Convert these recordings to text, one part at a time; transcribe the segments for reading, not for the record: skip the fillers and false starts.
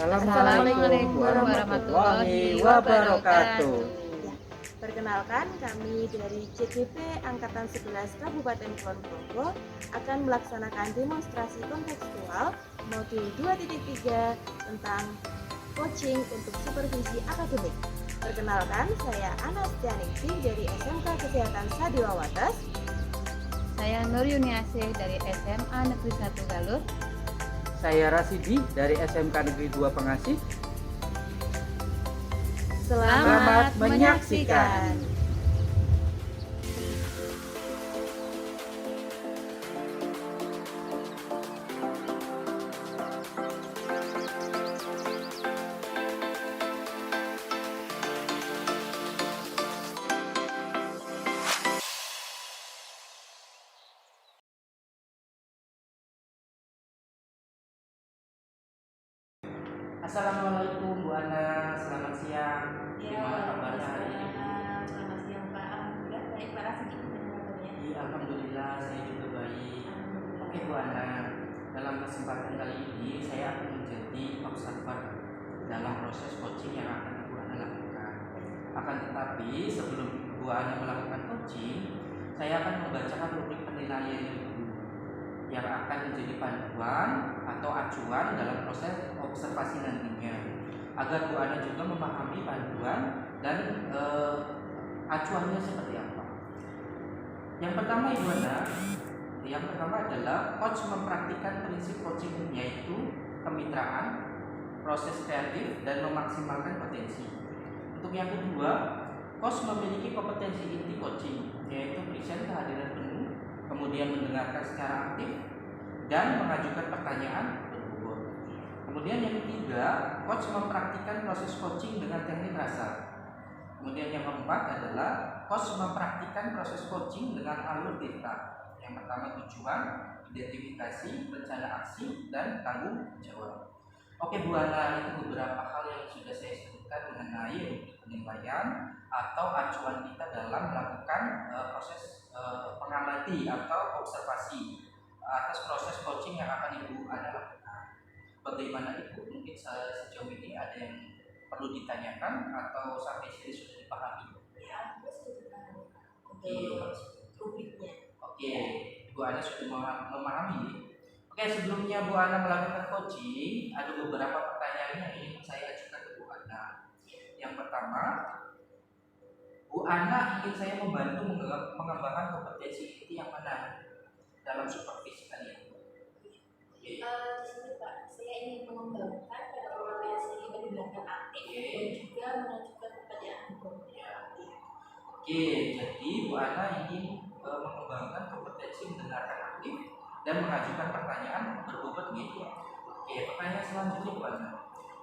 Assalamualaikum warahmatullahi wabarakatuh. Ya, perkenalkan kami dari CGP Angkatan 11 Kabupaten Kulon Progo akan melaksanakan demonstrasi kontekstual modul 2.3 tentang coaching untuk supervisi akademik. Perkenalkan, saya Anastianingsih dari SMK Kesehatan Sadiwa Wates. Saya Nur Yuniasih dari SMA Negeri 1 Galur. Saya Rasidi dari SMK Negeri 2 Pengasih. Selamat menyaksikan. Assalamualaikum Bu Ana, selamat siang. Gimana kabarnya hari ini? Selamat siang Pak. Alhamdulillah baik Pak Rasidi. Iya, alhamdulillah saya juga baik. Oke Bu Ana, dalam kesempatan kali ini saya akan menjadi observer dalam proses coaching yang akan Bu Ana lakukan. Akan tetapi sebelum Bu Ana melakukan coaching, saya akan membacakan rubrik penilaian dulu yang akan menjadi panduan atau acuan dalam proses observasi nantinya, agar Bu Ana juga memahami panduan dan acuannya seperti apa. Yang pertama Ibu Ana, yang pertama adalah coach mempraktikkan prinsip coaching, yaitu kemitraan, proses kreatif, dan memaksimalkan potensi. Untuk yang kedua, coach memiliki kompetensi inti coaching, yaitu present kehadiran penuh, kemudian mendengarkan secara aktif dan mengajukan pertanyaan berbobot. Kemudian yang ketiga, coach mempraktikkan proses coaching dengan teknik rasa. Kemudian yang keempat adalah coach mempraktikkan proses coaching dengan alur data. Yang pertama tujuan, identifikasi, rencana aksi, dan tanggung jawab. Oke Bu Ana, itu beberapa hal yang sudah saya sebutkan mengenai penilaian atau acuan kita dalam melakukan proses pengamati atau observasi atas proses coaching yang akan Ibu Ana lakukan. Bagaimana Ibu? Mungkin sejauh ini ada yang perlu ditanyakan atau sampai sini sudah dipahami? Ya, aku sudah dipahami untuk rubriknya. Oke, Bu Ana sudah memahami. Oke, sebelumnya Bu Ana melakukan coaching, ada beberapa pertanyaan yang ingin saya ajukan ke Bu Ana. Yang pertama, Bu Ana ingin saya membantu mengembangkan kompetensi inti yang mana dalam supervisi kalian. Di sini Pak, saya ingin mengembangkan pada kompetensi mendengarkan aktif dan juga mengajukan pertanyaan berbobot. Oke, jadi Bu Ana ingin mengembangkan kompetensi mendengarkan aktif dan mengajukan pertanyaan berbobot gitu. Oke, pertanyaan selanjutnya Bu Ana,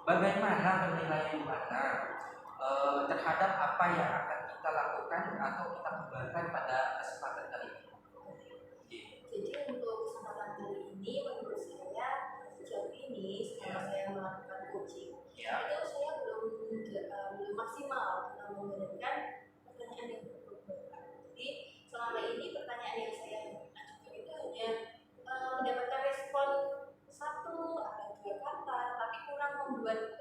bagaimana penilaian Bu Ana terhadap apa yang akan kita lakukan atau kita kembangkan pada kesempatan kali ini? Jadi untuk kesempatan kali ini menurut saya sejauh ini setelah saya melakukan coaching itu saya belum maksimal dalam memberikan pertanyaan yang berbobot. Jadi selama ini pertanyaan yang saya ajukan itu hanya mendapatkan respon satu atau dua kata, tapi kurang membuat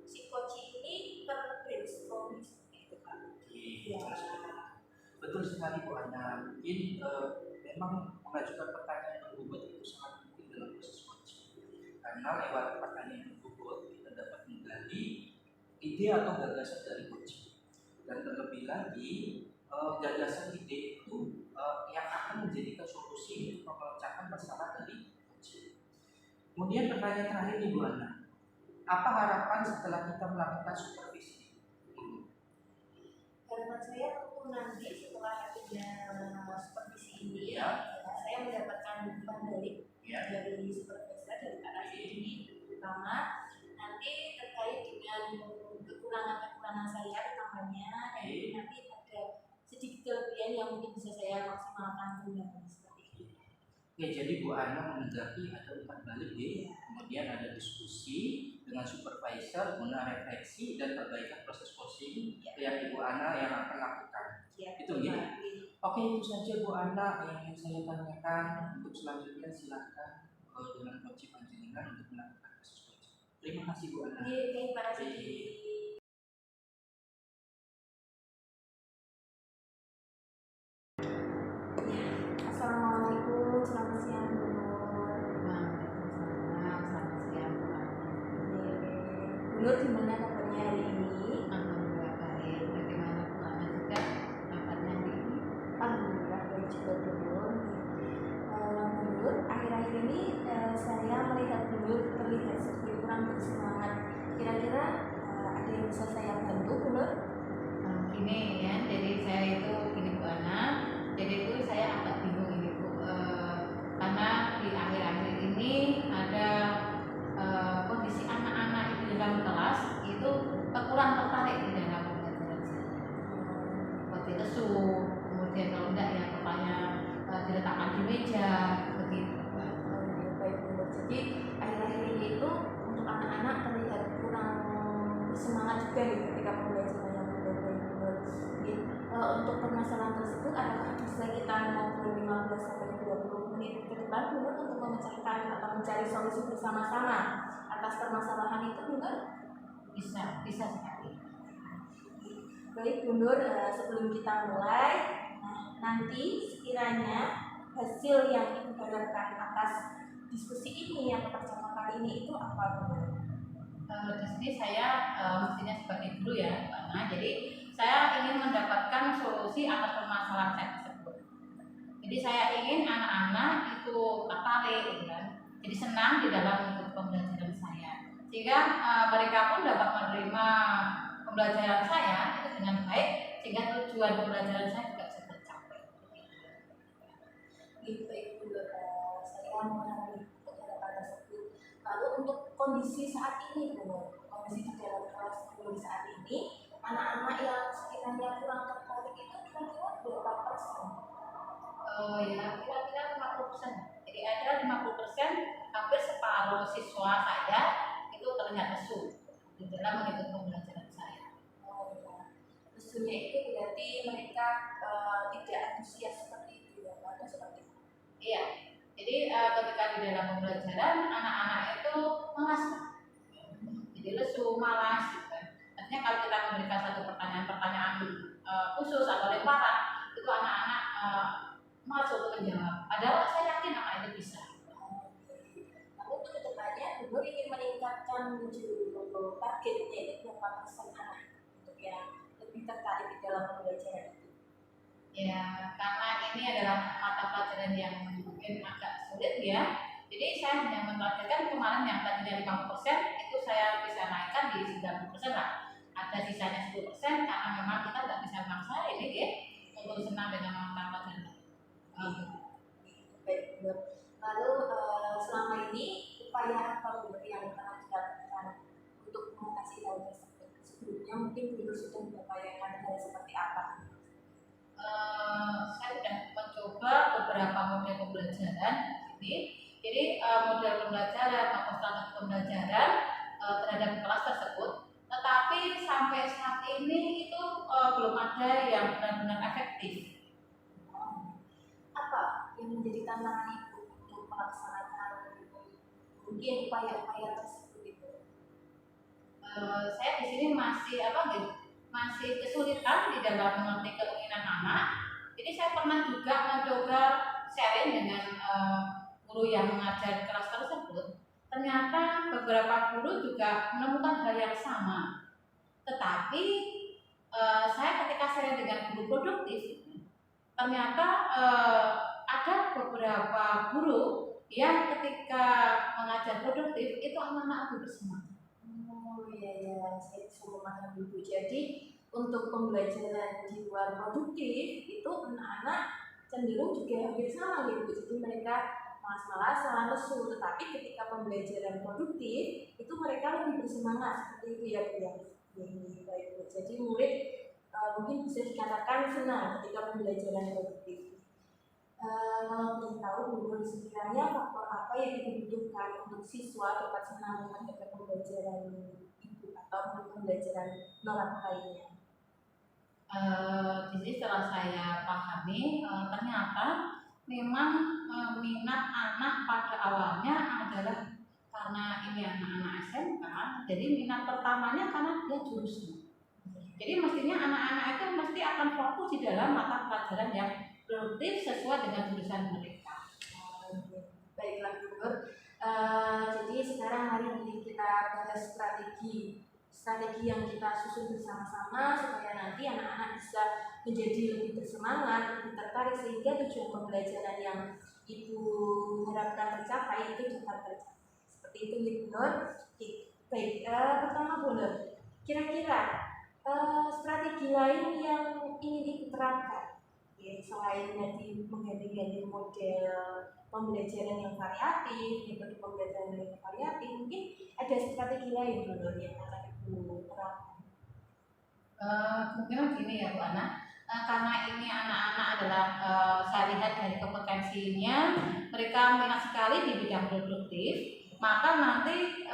si coaching ini terbrainstorming seperti itu Pak. Ya. Betul sekali Bu Ana. Mungkin memang mengajukan pertanyaan berbobot itu sangat penting dalam proses coaching, karena lewat pertanyaan berbobot kita dapat menggali ide atau gagasan dari coaching, dan terlebih lagi gagasan ide itu yang akan menjadikan solusi untuk memecahkan masalah dari coaching. Kemudian pertanyaan terakhir nih Bu Ana, apa harapan setelah kita melakukan supervisi? Harapan saya tentu nanti setelah adanya supervisi ini saya mendapatkan dukungan balik dari supervisor, dari Pak Rasidi ini, terutama nanti terkait dengan kekurangan saya utamanya, dan nanti ada sedikit kelebihan yang mungkin bisa saya maksimalkan kembali seperti itu. Oke, jadi Bu Ana menanggapi ada umpan balik kemudian ada diskusi dengan supervisor guna refleksi dan perbaikan proses coaching yang Ibu Ana yang akan lakukan. Itu gitu. Oke, itu saja Bu Ana yang ingin saya tanyakan. Untuk selanjutnya silakan dengan coaching panjenengan untuk melakukan proses coaching. Terima kasih Bu Ana. Iya, terima kasih. Assalamualaikum, selamat siang Bu Nur. Waalaikumsalam, selamat siang Bu Ani. Bu Nur, gimana kabarnya hari ini? Alhamdulillah baik. Bagaimana Bu Ana juga kabarnya hari ini? Alhamdulillah baik juga Bu Nur. Bu Nur, akhir-akhir ini saya melihat Bu Nur terlihat seperti kurang bersemangat. Kira-kira ada yang bisa saya bantu Bu Nur? Gini ya, jadi saya itu gini Bu Ana. Jadi itu saya agak bingung ini Bu, karena di akhir-akhir ini ada kondisi anak-anak di dalam kelas itu kurang tertarik di dalam pembelajaran saya. Seperti lesu, kemudian kalau enggak ya kepalanya diletakkan di meja, begitu. Baik Bu Nur. Jadi akhir-akhir ini itu untuk anak-anak terlihat kurang bersemangat juga nih ketika pembelajaran yang berbeda Bu Nur. Jadi, untuk permasalahan tersebut apakah bisa kita ngobrol 15 sampai 20 menit ke depan Bu Nur untuk memecahkan atau mencari solusi bersama-sama atas permasalahan itu Bu Nur? Bisa sekali. Baik Bu Nur, sebelum kita mulai, nanti sekiranya hasil yang Ibu harapkan atas diskusi ini atau percakapan ini itu apa Bu Nur? Di sini saya mestinya sebagai guru ya, karena jadi saya ingin mendapatkan solusi atas permasalahan saya tersebut. Jadi saya ingin anak-anak itu tertarik, gitu kan? Jadi senang di dalam mengikuti pembelajaran saya, sehingga mereka pun dapat menerima pembelajaran saya itu dengan baik, sehingga tujuan pembelajaran saya juga bisa tercapai. Gitu, baik Bu Nur, saya memahami harapan tersebut. Lalu untuk kondisi saat ini Bu Nur, kondisi di dalam kelas Bu Nur saat ini, anak-anak yang sekiranya kurang tertarik itu kira-kira berapa persen? Ya kira-kira 50%. Jadi ada 50%, hampir separuh siswa saya itu terlihat lesu di dalam mengikuti pembelajaran saya. Lesunya itu berarti mereka tidak antusias seperti itu ya, atau seperti itu? Iya. Jadi ketika di dalam pembelajaran anak-anak itu malas, jadi lesu, malas, gitu kan. Artinya kalau kita memberikan satu pertanyaan khusus atau lemparan, itu anak-anak malas untuk menjawab. Padahal saya yakin anak itu bisa. Lalu untuk kedepannya, Bu Nur ingin meningkatkan targetnya itu berapa persen anak untuk yang lebih tertarik di dalam pembelajaran itu? Ya, karena ini adalah mata pelajaran yang mungkin agak sulit ya. Jadi saya hanya mentargetkan kemarin yang tadinya 50% itu saya bisa naikkan di 90% lah. Ada sisanya 10% karena memang kita nggak bisa maksa ini ya untuk senang dengan mata pelajaran. Baik Bu Nur. Lalu selama ini upaya apa Bu Nur yang telah dilakukan untuk mengatasi hal tersebut? Sebelumnya mungkin Bu Nur sudah mengupayakan hal seperti apa? Saya sudah mencoba beberapa model pembelajaran ini. Jadi model pembelajaran atau strategi pembelajaran terhadap kelas tersebut, tetapi sampai saat ini itu belum ada yang benar-benar efektif. Apa yang menjadi tantangan Ibu untuk melaksanakan mungkin upaya-upaya tersebut itu? Saya di sini masih kesulitan di dalam mengerti keinginan anak. Jadi saya pernah juga mencoba sharing dengan guru yang mengajar kelas tersebut. Ternyata beberapa guru juga menemukan hal yang sama. Tetapi saya ketika sharing dengan guru produktif, ternyata ada beberapa guru yang ketika mengajar produktif itu anak-anak lebih bersemangat. Oh iya, saya bisa memahami Bu. Jadi untuk pembelajaran di luar produktif itu anak-anak cenderung juga hampir sama gitu. Jadi mereka malas-malasan, lesu, tetapi ketika pembelajaran produktif itu mereka lebih bersemangat seperti itu ya Bu ya. Baik Bu. Jadi murid mungkin bisa dikatakan senang ketika pembelajaran produktif. Kalau boleh tahu Bu Nur, sekiranya faktor apa yang dibutuhkan untuk siswa dapat senang dengan pembelajaran Ibu atau untuk pembelajaran norma lainnya? Jadi setelah saya pahami, ternyata memang minat anak pada awalnya adalah karena ini anak-anak SMK, jadi minat pertamanya karena dia jurusan. Jadi mestinya anak-anak itu mesti akan fokus di dalam mata pelajaran yang produktif sesuai dengan jurusan mereka. Baiklah Bu Nur. Jadi sekarang mari kita bahas strategi yang kita susun bersama-sama supaya nanti anak-anak bisa menjadi lebih bersemangat, lebih tertarik sehingga tujuan pembelajaran yang Ibu harapkan tercapai itu dapat tercapai. Seperti itu ya Bu Nur. Baik, pertama Bu Nur, kira-kira strategi lain yang ingin diterapkan selain tadi mengganti-ganti model pembelajaran yang variatif, metode pembelajaran yang variatif, mungkin ada strategi lain Bu Nur yang akan Ibu terapkan. Mungkin gini ya Bu Ana, karena ini anak-anak adalah saya lihat dari kompetensinya mereka minat sekali di bidang produktif, maka nanti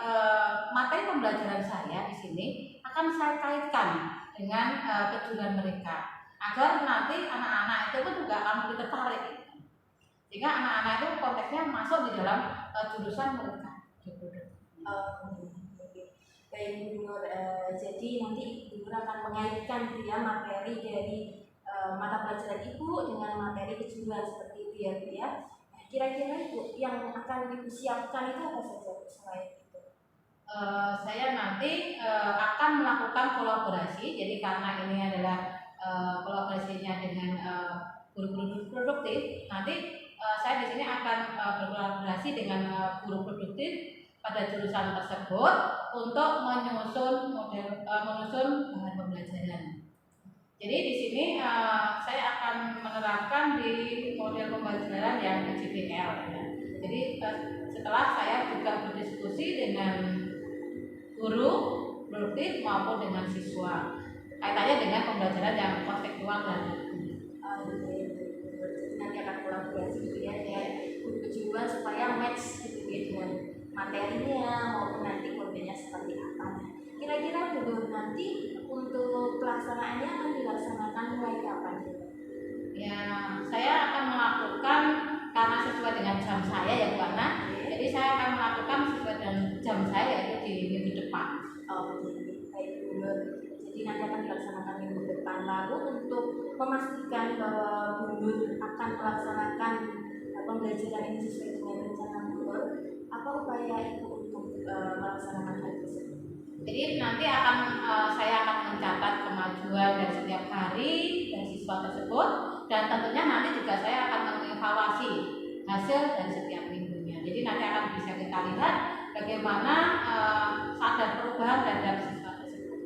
materi pembelajaran saya di sini akan saya kaitkan dengan kejuruan mereka agar nanti anak-anak itu pun juga akan lebih tertarik, sehingga anak-anak itu konteksnya masuk di dalam jurusan mereka. Baik Bu Nur, jadi nanti Ibu Nur akan mengaitkan materi dari mata pelajaran Ibu dengan materi kejuruan seperti itu ya Bu ya. Nah, kira-kira Ibu yang akan Ibu siapkan itu apa saja Bu selain itu? Saya nanti akan melakukan kolaborasi. Jadi karena ini adalah kolaborasinya dengan guru-guru produktif, nanti saya di sini akan berkolaborasi dengan guru produktif pada jurusan tersebut untuk menyusun bahan pembelajaran. Jadi di sini saya akan menerapkan di model pembelajaran yang JBL. Ya. Jadi setelah saya juga berdiskusi dengan guru produktif maupun dengan siswa, kaitannya dengan pembelajaran yang konseptual dan jadi nanti akan kolaborasi gitu ya guru kejuruan supaya match gitu ya dengan materinya maupun nanti kontennya seperti apa. Kira-kira Bu Nur nanti untuk pelaksanaannya akan dilaksanakan mulai kapan? Ya, saya akan melakukan karena sesuai dengan jam saya ya Bu Ana. Jadi saya akan melakukan sesuai dengan jam saya yaitu di minggu depan. Baik Bu Nur. Jadi nanti akan dilaksanakan minggu depan. Lalu untuk memastikan bahwa Bu Nur akan melaksanakan pembelajaran ini sesuai dengan rencana Bu Nur, apa upaya Ibu untuk melaksanakan hal tersebut? Jadi nanti saya akan mencatat kemajuan dari setiap hari dari siswa tersebut, dan tentunya nanti juga saya akan mengevaluasi hasil dari setiap minggunya. Jadi nanti akan bisa kita lihat bagaimana sadar perubahan terhadap siswa tersebut.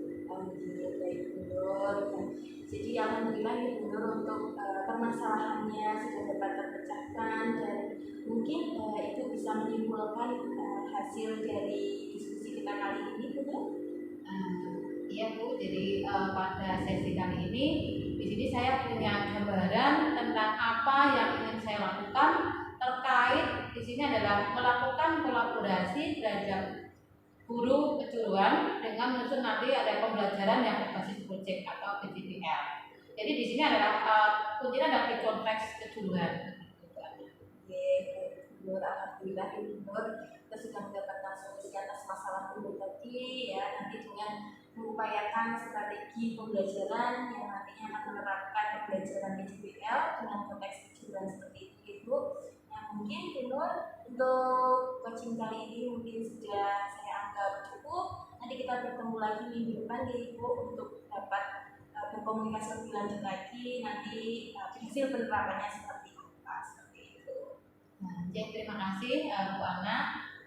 Baik Bu Nur. Jadi alhamdulillah ya Bu Nur untuk permasalahannya sudah dapat terpecahkan dan mungkin itu bisa menimbulkan hasil dari diskusi kita kali ini Bu Nur. Iya Bu, jadi pada sesi kali ini di sini saya punya gambaran tentang apa yang ingin saya lakukan terkait di sini adalah melakukan kolaborasi belajar guru kejuruan dengan menyusun nanti ada pembelajaran yang berbasis proyek atau PJBL. Jadi di sini adalah kuncinya adalah di konteks kejuruan. Bu Nur, alhamdulillah Bu Nur kita sudah mendapatkan solusi atas masalah Bu Nur tadi ya, nanti dengan mengupayakan strategi pembelajaran yang nantinya akan menerapkan pembelajaran PJBL dengan konteks kejuruan seperti itu Ibu. Nah mungkin Bu Nur untuk coaching kali ini mungkin sudah saya anggap cukup. Nanti kita bertemu lagi minggu depan ya Ibu untuk dapat berkomunikasi lebih lanjut lagi nanti hasil penerapannya seperti apa seperti itu. Nah, jadi terima kasih Bu Ana.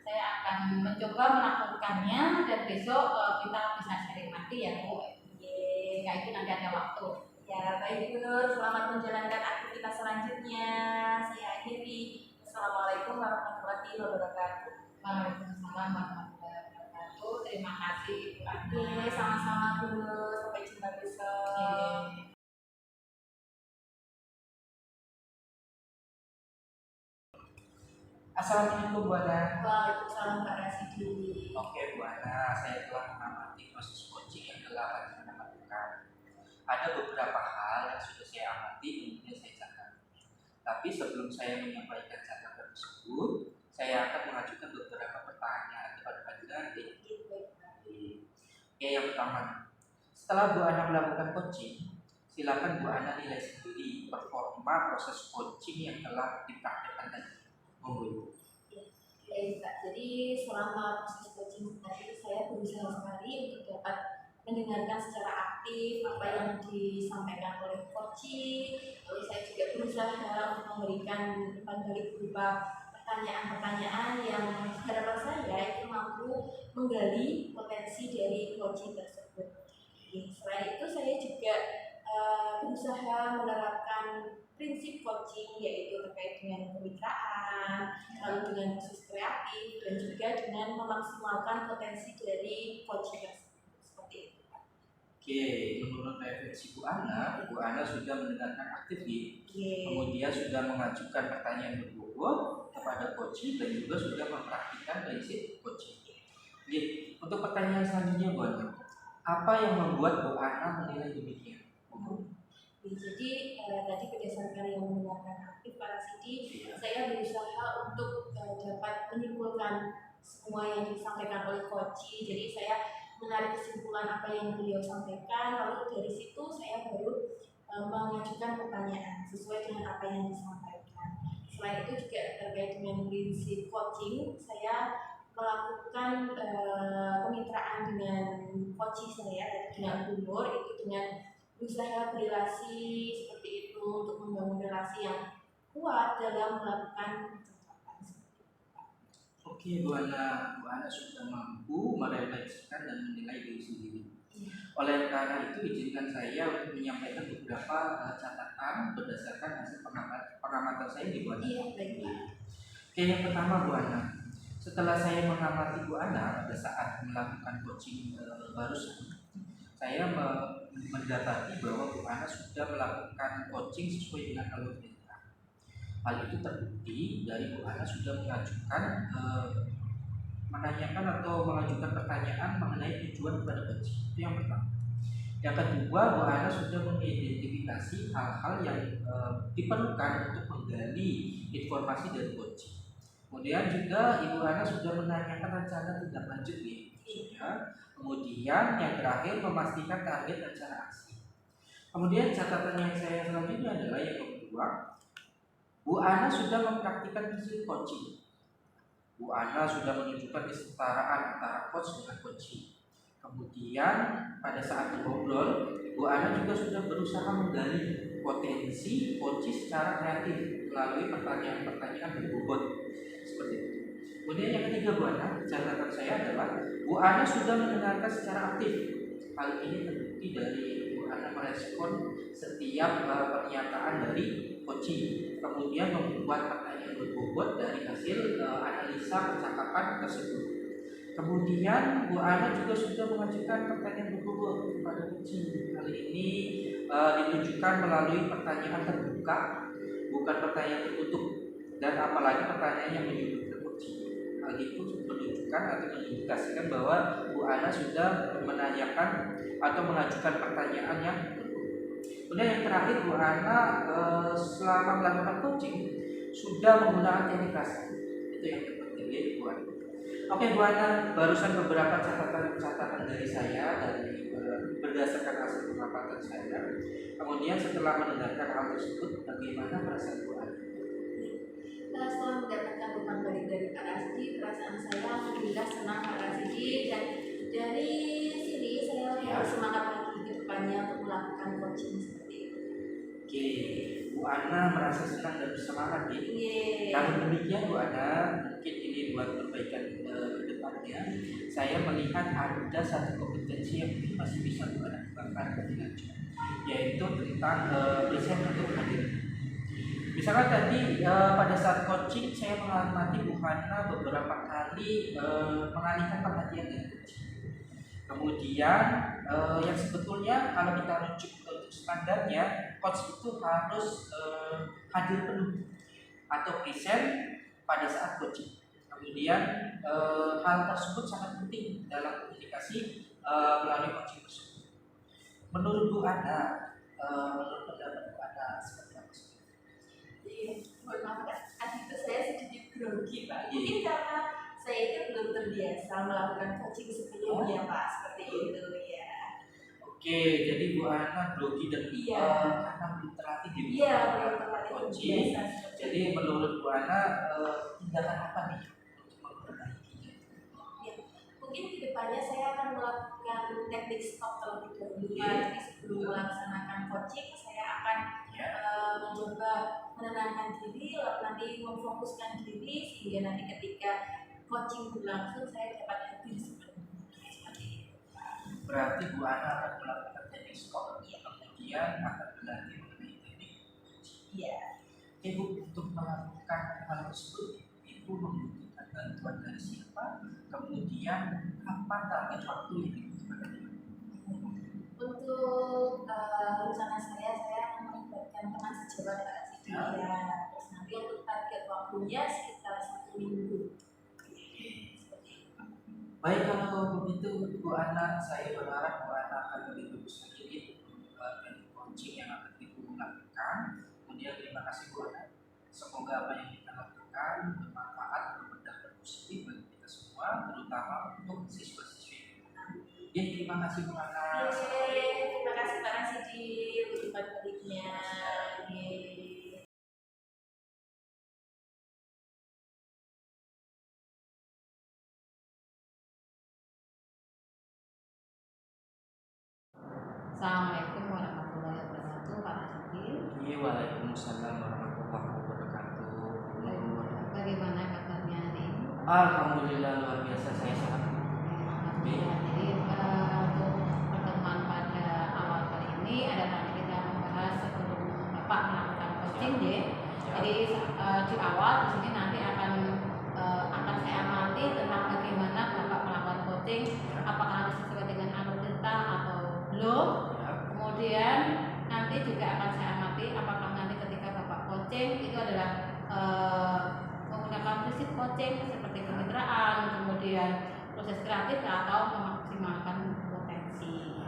Saya akan mencoba melakukannya dan besok kita bisa sharing nanti ya Bu. Jika itu nanti ada waktu. Ya baik Bu Nur, selamat menjalankan aktivitas selanjutnya. Saya akhiri. Assalamualaikum warahmatullahi wabarakatuh. Waalaikumsalam warahmatullahi wabarakatuh. Terima kasih Bu Ana. Oke, sama-sama Bu Nur. Sampai jumpa besok. Assalamualaikum Bu Ana. Waalaikumsalam Kak Rasidi. Oke Bu Ana, saya telah mengamati proses coaching yang telah Anda lakukan. Ada beberapa hal yang sudah saya amati kemudian saya catat. Tapi sebelum saya menyampaikan catatan tersebut, saya akan mengajukan beberapa pertanyaan nanti. Gitu, baik. Oke, yang pertama, setelah Bu Ana melakukan coaching, silakan Bu Ana nilai sendiri performa proses coaching yang telah dipraktekkan tadi. Monggo Ibu. Baik Kak, jadi selama proses coaching tadi saya berusaha sekali untuk dapat mendengarkan secara aktif apa yang disampaikan oleh coaching. Lalu saya juga berusaha untuk memberikan umpan balik berupa pertanyaan-pertanyaan yang harapan saya itu mampu menggali potensi dari coaching tersebut. Selain itu saya juga berusaha menerapkan prinsip coaching yaitu terkait dengan kemitraan, lalu dengan bisnis kreatif dan juga dengan memaksimalkan potensi dari coaching tersebut. Seperti itu. Oke, menurut referensi Bu Ana sudah mendengarkan aktif nih. Oke. Kemudian sudah mengajukan pertanyaan berbobot kepada coaching dan juga sudah mempraktikkan prinsip coaching. Oke, untuk pertanyaan selanjutnya Bu Ana, apa yang membuat Bu Ana menilai demikian? Jadi tadi berdasarkan yang mendengarkan aktif para CD, saya berusaha untuk dapat menyimpulkan semua yang disampaikan oleh coaching. Jadi saya menarik kesimpulan apa yang beliau sampaikan, lalu dari situ saya baru mengajukan pertanyaan sesuai dengan apa yang disampaikan. Selain itu juga terkait dengan prinsip coaching, saya melakukan kemitraan dengan coaching saya dengan umur itu dengan berusaha berrelasi seperti itu untuk membangun relasi yang kuat dalam melakukan percakapan. Oke, Bu Ana sudah mampu merefleksikan dan menilai diri sendiri. Oleh karena itu, izinkan saya untuk menyampaikan beberapa catatan berdasarkan hasil pengamatan saya di Bu Ana. Iya, baik. Oke, yang pertama Bu Ana, setelah saya mengamati Bu Ana pada saat melakukan coaching barusan, saya mendapati bahwa Bu Ana sudah melakukan coaching sesuai dengan alur perintah. Hal itu terbukti dari Bu Ana sudah menanyakan atau mengajukan pertanyaan mengenai tujuan kepada coaching. Itu yang pertama. Yang kedua, Bu Ana sudah mengidentifikasi hal-hal yang diperlukan untuk menggali informasi dari coaching. Kemudian juga Ibu Ana sudah menanyakan rencana tindak lanjut ya. Kemudian yang terakhir memastikan target rencana aksi. Kemudian catatan yang saya selanjutnya adalah yang kedua, Bu Ana sudah mempraktikkan prinsip coaching. Bu Ana sudah menunjukkan kesetaraan antara coach dengan coaching. Kemudian pada saat ngobrol, Bu Ana juga sudah berusaha menggali potensi coaching secara kreatif melalui pertanyaan-pertanyaan berbobot seperti itu. Kemudian yang ketiga Bu Ana, catatan saya adalah Bu Ana sudah mendengarkan secara aktif. Hal ini terbukti dari Bu Ana merespon setiap pernyataan dari coaching, kemudian membuat pertanyaan berbobot dari hasil analisa percakapan tersebut. Kemudian Bu Ana juga sudah mengajukan pertanyaan berbobot kepada coaching. Hal ini ditunjukkan melalui pertanyaan terbuka, bukan pertanyaan tertutup, dan apalagi pertanyaan yang menyudutkan coaching. Hal itu menunjukkan atau mengindikasikan bahwa Bu Ana sudah menanyakan atau mengajukan pertanyaan yang berbobot. Kemudian yang terakhir, Bu Ana selama melakukan coaching sudah menggunakan teknik rasa. Itu yang terpenting ya Bu Ana. Oke Bu Ana, barusan beberapa catatan dari saya berdasarkan hasil pengamatan saya. Kemudian setelah mendengarkan hal tersebut, bagaimana perasaan Bu Ana? Setelah mendapatkan umpan balik dari Kak Rasdi, perasaan saya alhamdulillah senang Kak Rasdi, dan dari sini saya lebih semangat lagi ke depannya untuk melakukan coaching seperti itu. Oke, Bu Ana merasa senang dan bersemangat ya. Yeah. Namun demikian Bu Ana, mungkin ini buat perbaikan ke depannya. Saya melihat ada satu kompetensi yang masih bisa Bu Ana kembangkan lebih lanjut, yaitu tentang present atau kehadiran. Misalkan tadi pada saat coaching saya mengamati Bu Ana beberapa kali mengalihkan perhatian dari coaching. Kemudian yang sebetulnya kalau kita rujuk untuk standarnya, coach itu harus hadir penuh atau present pada saat coaching. Kemudian hal tersebut sangat penting dalam komunikasi melalui coaching tersebut. Menurut Bu Ana, menurut pendapat Bu Ana seperti apa? Mohon maaf Kak, tadi itu saya sedikit grogi Pak. Mungkin karena saya itu belum terbiasa melakukan coaching sebelumnya Pak, seperti itu ya. Oke, jadi Bu Ana grogi dan Iya. karena belum terlatih di Iya, bidang belum terlatih coaching. terbiasa seperti Jadi itu. menurut Bu Ana tindakan apa nih untuk memperbaikinya? Ya, mungkin kedepannya saya akan melakukan teknik stop terlebih dahulu Pak. Iya. Jadi sebelum melaksanakan coaching saya akan Ya. mencoba menenangkan diri, lalu nanti memfokuskan diri sehingga nanti ketika coaching berlangsung saya dapat hadir seperti itu. Berarti Bu Ana akan melakukan teknik stop, kemudian akan berlatih mengenai teknik coaching. Iya. Ibu untuk melakukan hal tersebut, Ibu membutuhkan bantuan dari siapa? Kemudian apa target waktu yang dibutuhkan? Untuk rencana saya akan melibatkan teman sejawat Pak Sidi ya. Terus nanti untuk target waktunya sekitar 1 minggu. Baik, kalau begitu Bu Ana, saya berharap Bu Ana akan lebih bagus lagi di teknik coaching yang akan Ibu lakukan. Kemudian terima kasih Bu Ana. Semoga apa yang kita lakukan bermanfaat, berdampak positif bagi kita semua, terutama untuk siswa-siswi. Ya, terima kasih Bu Ana. Terima kasih Pak Sidi untuk baliknya. Assalamualaikum warahmatullahi wabarakatuh, Pak Rasidi. Iya, waalaikumsalam warahmatullahi wabarakatuh. Bagaimana kabarnya nih? Alhamdulillah luar biasa, saya sehat. Alhamdulillah. Jadi untuk pertemuan pada awal kali ini ada tadi kita membahas sebelum Bapak melakukan coaching ya. Jadi di awal di sini nanti akan saya amati tentang bagaimana Bapak melakukan coaching, apakah harus sesuai dengan alur cerita atau belum. Kemudian nanti juga akan saya amati apakah nanti ketika Bapak coaching itu adalah menggunakan prinsip coaching seperti kemitraan, kemudian proses kreatif atau memaksimalkan potensi.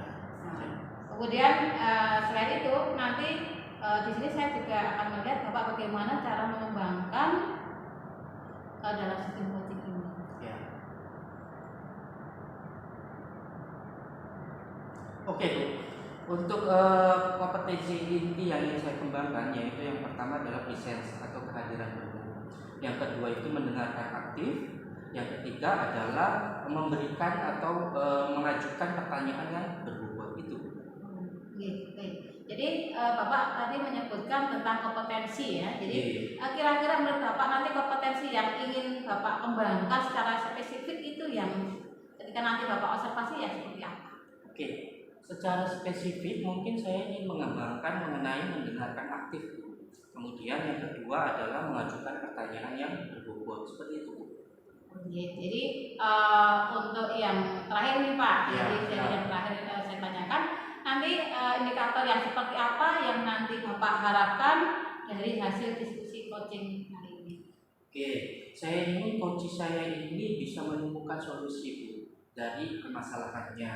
Nah, kemudian selain itu nanti di sini saya juga akan melihat Bapak bagaimana cara mengembangkan dalam sistem coaching ini. Ya. Oke Bu, untuk kompetensi inti yang ingin saya kembangkan yaitu yang pertama adalah presence atau kehadiran berguru. Yang kedua itu mendengarkan aktif. Yang ketiga adalah memberikan atau mengajukan pertanyaan yang berbobot itu. Jadi Bapak tadi menyebutkan tentang kompetensi ya. Jadi kira-kira menurut Bapak nanti kompetensi yang ingin Bapak kembangkan secara spesifik itu yang ketika nanti Bapak observasi ya seperti apa? Oke, secara spesifik mungkin saya ingin mengembangkan mengenai mendengarkan aktif. Kemudian yang kedua adalah mengajukan pertanyaan yang berbobot seperti itu. Jadi untuk yang terakhir nih Pak, jadi yang terakhir saya tanyakan nanti indikator yang seperti apa yang nanti Bapak harapkan dari hasil diskusi coaching kali ini? Oke, saya ingin coach saya ini bisa menemukan solusi Bu dari permasalahannya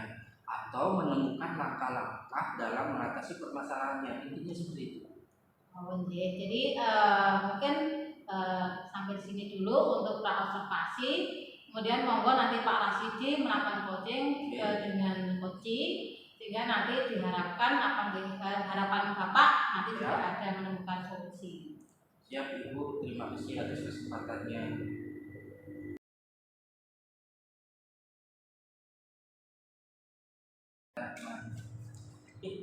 atau menemukan langkah-langkah dalam mengatasi permasalahannya, intinya seperti itu. Oh, jadi mungkin sampai di sini dulu untuk pra-observasi. Kemudian monggo nanti Pak Rasidi melakukan coaching dengan coaching sehingga nanti diharapkan harapan Bapak nanti juga ada menemukan solusi. Siap Ibu, terima kasih atas kesempatannya.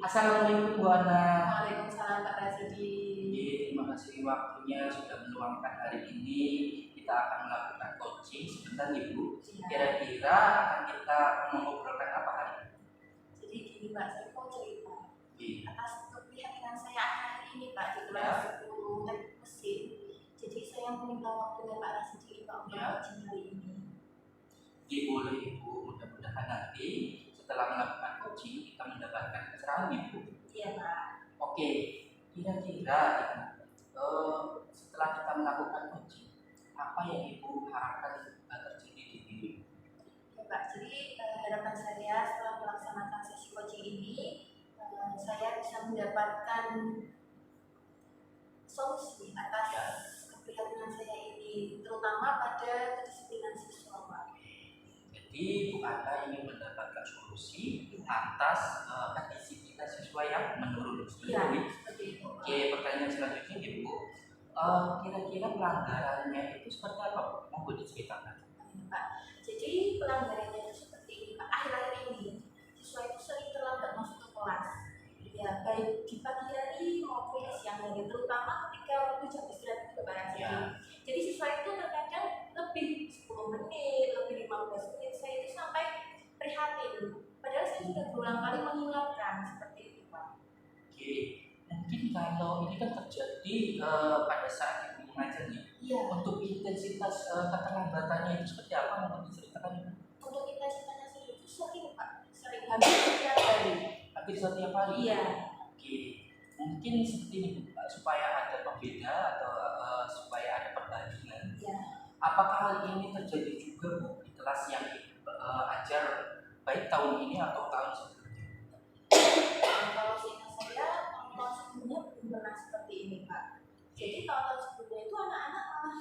Assalamualaikum Bu Ana. Waalaikumsalam Pak Rasidi. Terima kasih waktunya sudah meluangkan hari ini. Kita akan melakukan coaching sebentar Ibu. Kira-kira akan kita mengobrolkan apa hari ini? Jadi gini Pak, saya mau cerita atas keprihatinan saya akhir ini Pak di kelas 10 teknik mesin. Jadi saya meminta waktunya Pak Rasidi Pak untuk coaching hari ini. Boleh Ibu, mudah-mudahan nanti setelah melakukan coaching kita mendapatkan pencerahan Ibu. Iya Pak. Oke, kira-kira setelah kita melakukan coaching, apa yang Ibu harapkan terjadi di diri? Ya Pak, jadi harapan saya setelah melaksanakan sesi coaching ini, saya bisa mendapatkan solusi atas keprihatinan saya ini, terutama pada kedisiplinan siswa Pak. Jadi Bu Ana ingin mendapatkan solusi atas kedisiplinan siswa yang menurun. Iya, seperti itu. Oke, pertanyaan selanjutnya Ibu, kira-kira pelanggarannya itu seperti apa Bu? Mau diceritakan? Pak. Jadi pelanggarannya itu seperti ini Pak. Akhir-akhir ini siswa itu sering terlambat masuk ke kelas. Ya, baik di pagi hari maupun di siang hari, terutama ketika waktu jam istirahat itu barang Ya. Jadi siswa itu terkadang lebih 10 menit, lebih 15 menit, saya itu sampai prihatin. Padahal saya sudah berulang kali mengingatkan seperti itu Pak. Oke, mungkin kalau ini kan terjadi pada saat Ibu mengajar nih, Iya, untuk intensitas keterlambatannya itu seperti apa? Mau diceritakan Ibu? untuk intensitasnya sendiri itu sering Pak, sering hampir setiap hari. Hampir setiap hari. Iya. Oke, mungkin seperti ini Bu, supaya ada pembeda atau supaya ada perbandingan. Iya. Apakah hal ini terjadi juga Bu di kelas yang ajar baik tahun ini atau tahun sebelumnya? Kalau seingat saya, tahun sebelumnya belum pernah seperti ini Pak. Jadi tahun sebelumnya itu anak-anak malah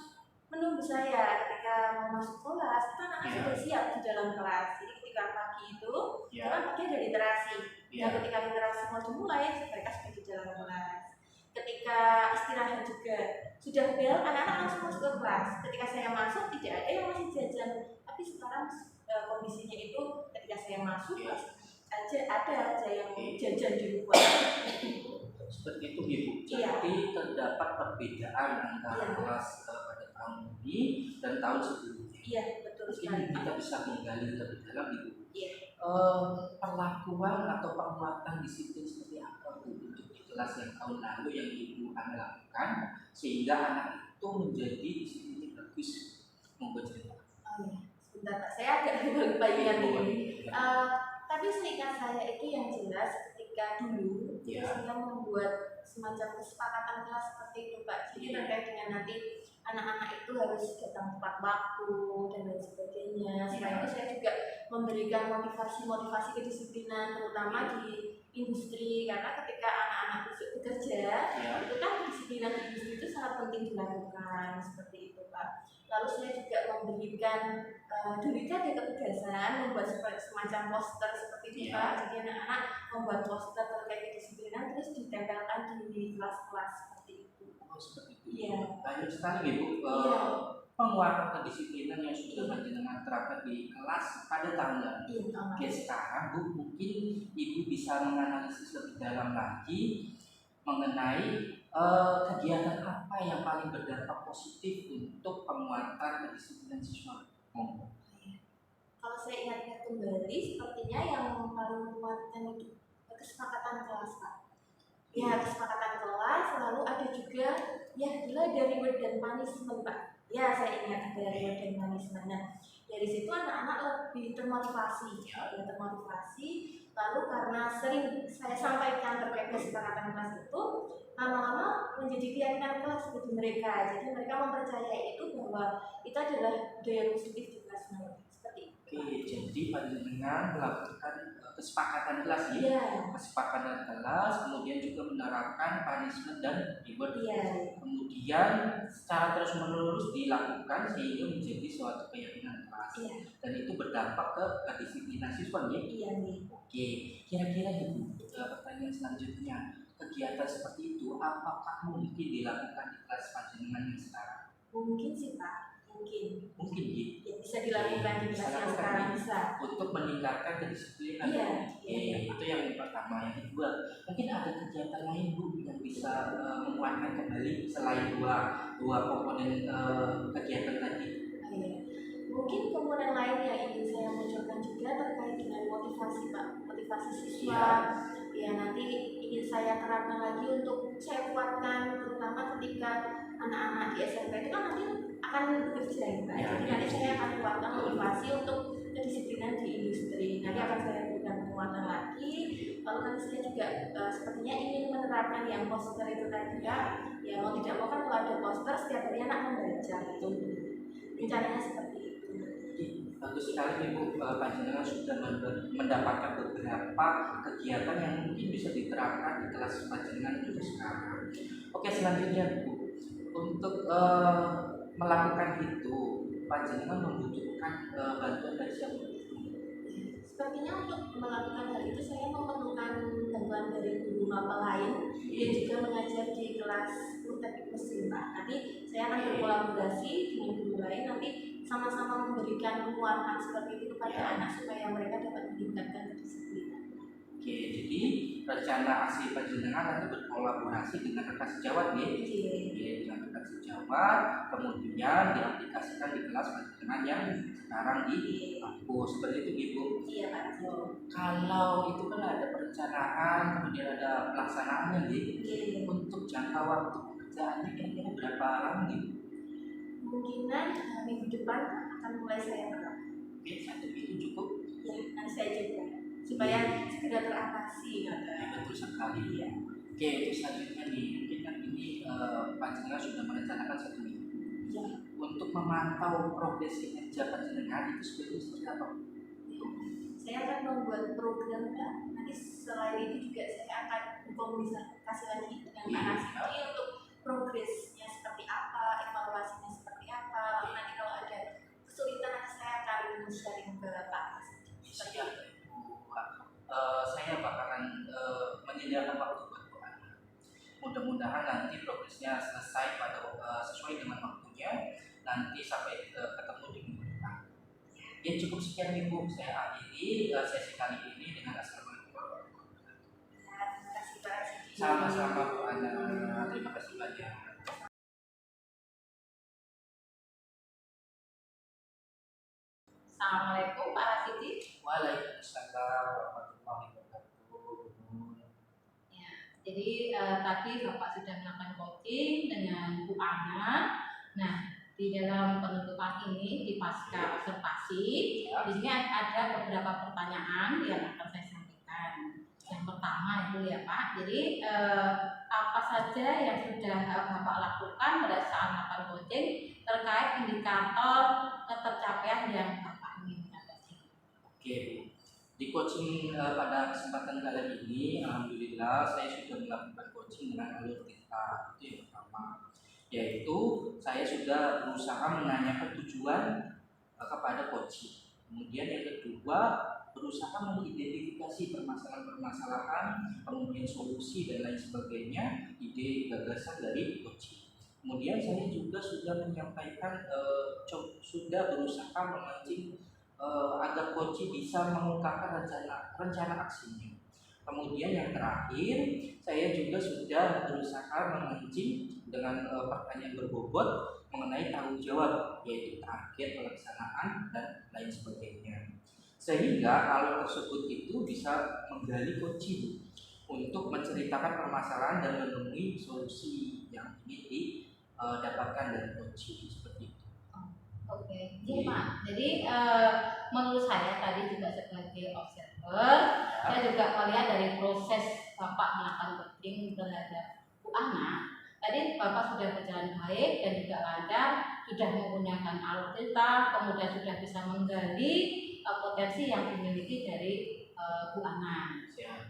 menunggu saya ketika mau masuk kelas, itu anak-anak Iya. sudah siap di dalam kelas. Jadi ketika pagi itu, Ya. kan pagi ada literasi. Iya. Dan ketika literasi mau dimulai, mereka sudah di dalam kelas. Ketika istirahat juga sudah bel, anak-anak langsung masuk ke kelas. Ketika saya masuk tidak ada yang masih jajan. Tapi sekarang kondisinya itu ketika saya masuk Iya. ada aja yang jajan di luar. Seperti itu Ibu. Iya. Jadi terdapat perbedaan antara Iya. kelas pada tahun ini dan tahun sebelumnya. Iya, betul Terus sekali ini Pak. kita bisa menggali lebih dalam Ibu. Iya. Perlakuan atau penguatan disiplin seperti apa Bu untuk di kelas yang tahun lalu yang Ibu Ana lakukan sehingga anak itu menjadi disiplinnya bagus? Monggo cerita. Oh iya, sebentar Pak, saya agak lupa ingat ini. Tapi seingat saya itu yang jelas ketika dulu Ya. saya membuat semacam kesepakatan kelas seperti itu Pak. Jadi terkait dengan nanti anak-anak itu harus datang tepat waktu dan lain sebagainya. Selain itu saya juga memberikan motivasi kedisiplinan terutama di industri, karena ketika anak-anak besok bekerja Ya. itu kan kedisiplinan di industri itu sangat penting dilakukan seperti itu Pak. Lalu saya juga memberikan dulu itu ada ketegasan membuat semacam poster seperti itu Iya. Pak. Jadi anak-anak membuat poster terkait kedisiplinan terus ditempelkan di kelas-kelas seperti itu. Oh, seperti itu. Iya. Banyak sekali Ibu Iya. penguatan kedisiplinan yang sudah panjenengan terapkan di kelas pada tahun lalu. Iya, Pak. Oke, sekarang Bu, mungkin Ibu bisa menganalisis lebih dalam lagi mengenai kegiatan apa yang paling berdampak positif untuk penguatan kedisiplinan siswa. Monggo. Kalau saya ingat-ingat kembali, sepertinya yang paling menguatkan itu kesepakatan kelas Pak. Ya, kesepakatan kelas, lalu ada juga ya ada reward dan punishment Pak. Ya, saya ingat ada reward dan punishment. Nah, dari situ anak-anak lebih termotivasi, termotivasi. Lalu karena sering saya sampaikan terkait kesepakatan kelas itu, lama-lama menjadi keyakinan kelas bagi mereka. Jadi mereka mempercayai itu bahwa itu adalah budaya positif di kelas mereka. Seperti itu. Oke, jadi panjenengan melakukan kesepakatan kelas ya. Iya. Kesepakatan kelas, kemudian juga menerapkan punishment dan reward. Iya. Kemudian secara terus menerus dilakukan sehingga menjadi suatu keyakinan kelas. Iya. Dan itu berdampak ke kedisiplinan siswa ya. Iya nih. Oke, kira-kira Ibu, pertanyaan selanjutnya, kegiatan seperti itu apakah mungkin dilakukan di kelas panjenengan yang sekarang? Mungkin sih Pak, mungkin. Mungkin ya, Ya, bisa dilakukan di kelas yang sekarang bisa. untuk meningkatkan kedisiplinan. Iya. Oke, itu yang pertama. Yang kedua, mungkin ada kegiatan lain Bu yang bisa menguatkan kembali selain dua komponen kegiatan tadi. Oh, iya. Mungkin komponen lain yang ingin saya munculkan juga terkait dengan motivasi Pak, motivasi siswa. Ya nanti ingin saya terapkan lagi untuk saya kuatkan terutama ketika anak-anak di SMP itu kan nanti akan bekerja ya Pak. Ya. Jadi nanti saya akan kuatkan motivasi untuk kedisiplinan di industri. Nanti akan saya berikan penguatan lagi. Lalu nanti saya juga sepertinya ingin menerapkan yang poster itu tadi ya. Ya mau tidak mau kan kalau ada poster setiap hari anak membaca itu. Rencananya seperti itu. Bagus sekali Ibu, panjenengan sudah mendapatkan beberapa kegiatan yang mungkin bisa diterapkan di kelas panjenengan untuk sekarang. Oke, selanjutnya Bu, untuk melakukan itu panjenengan membutuhkan bantuan dari siapa? sepertinya untuk melakukan hal itu saya memerlukan bantuan dari guru mapel lain yang juga mengajar di kelas teknik mesin Pak. Nanti saya akan berkolaborasi dengan guru lain, nanti sama-sama memberikan penguatan seperti itu kepada anak supaya mereka dapat meningkatkan kedisiplinan. Oke, jadi rencana aksi panjenengan nanti berkolaborasi dengan rekan sejawat ya. Oke, dengan rekan sejawat, kemudian diaplikasikan di kelas panjenengan yang sekarang di kampus. Seperti itu Ibu. Iya Pak. Kalau itu kan ada perencanaan, kemudian ada pelaksanaannya gitu. Untuk jangka waktu pekerjaannya kira-kira berapa lama gitu? Kemungkinan minggu depan akan mulai saya berangkat. Oke, satu itu cukup. Ya, nanti saya jaga supaya segera teratasi. Ya, betul sekali ya. Oke, untuk selanjutnya nih, mungkin kan ini panjenengan sudah merencanakan 1 minggu. Ya. Untuk memantau progres kinerja panjenengan itu seperti apa? Saya akan membuat program Pak. Nanti selain itu juga saya akan berkomunikasi lagi dengan Pak Rasidi untuk progresnya seperti apa, evaluasinya seperti apa. Lalu nanti kalau ada kesulitan nanti saya akan sharing ke Pak Rasidi. Seperti itu. Saya bakalan menyediakan waktu buat Bu Ana. Mudah-mudahan nanti progresnya selesai pada sesuai dengan waktunya. Nanti sampai ketemu di minggu depan. Ya cukup sekian Ibu, saya akhiri sesi kali ini dengan assalamualaikum warahmatullahi wabarakatuh. Terima kasih Pak Rasidi. Sama-sama Bu Ana, terima kasih banyak. Assalamualaikum Pak Rasidi. Waalaikumsalam warahmatullahi wabarakatuh. Ya, jadi tadi Bapak sudah melakukan coaching dengan Bu Ana. Nah, di dalam penutupan ini di pasca observasi, di sini ada beberapa pertanyaan yang akan saya sampaikan. Yang pertama itu ya Pak, jadi apa saja yang sudah Bapak lakukan pada saat melakukan coaching terkait indikator ketercapaian yang Bapak inginkan? Oke, di coaching pada kesempatan kali ini, alhamdulillah saya sudah melakukan coaching dengan alur tinta. Itu yang pertama, yaitu saya sudah berusaha menanyakan tujuan kepada coaching. Kemudian yang kedua, berusaha mengidentifikasi permasalahan-permasalahan, kemudian solusi dan lain sebagainya, ide gagasan dari coaching. Kemudian saya juga sudah menyampaikan, sudah berusaha memancing agar coaching bisa mengungkapkan rencana aksinya. Kemudian yang terakhir, saya juga sudah berusaha memancing dengan pertanyaan berbobot mengenai tanggung jawab, yaitu target pelaksanaan dan lain sebagainya. Sehingga hal tersebut itu bisa menggali coaching untuk menceritakan permasalahan dan menemui solusi yang ingin didapatkan dari coaching seperti itu. Oke, iya Pak. Jadi menurut saya tadi juga sebagai observer, saya juga melihat dari proses Bapak melakukan coaching terhadap Bu Ana. Tadi Bapak sudah berjalan baik dan juga lancar, sudah menggunakan alur tinta, kemudian sudah bisa menggali potensi yang dimiliki dari Bu Ana.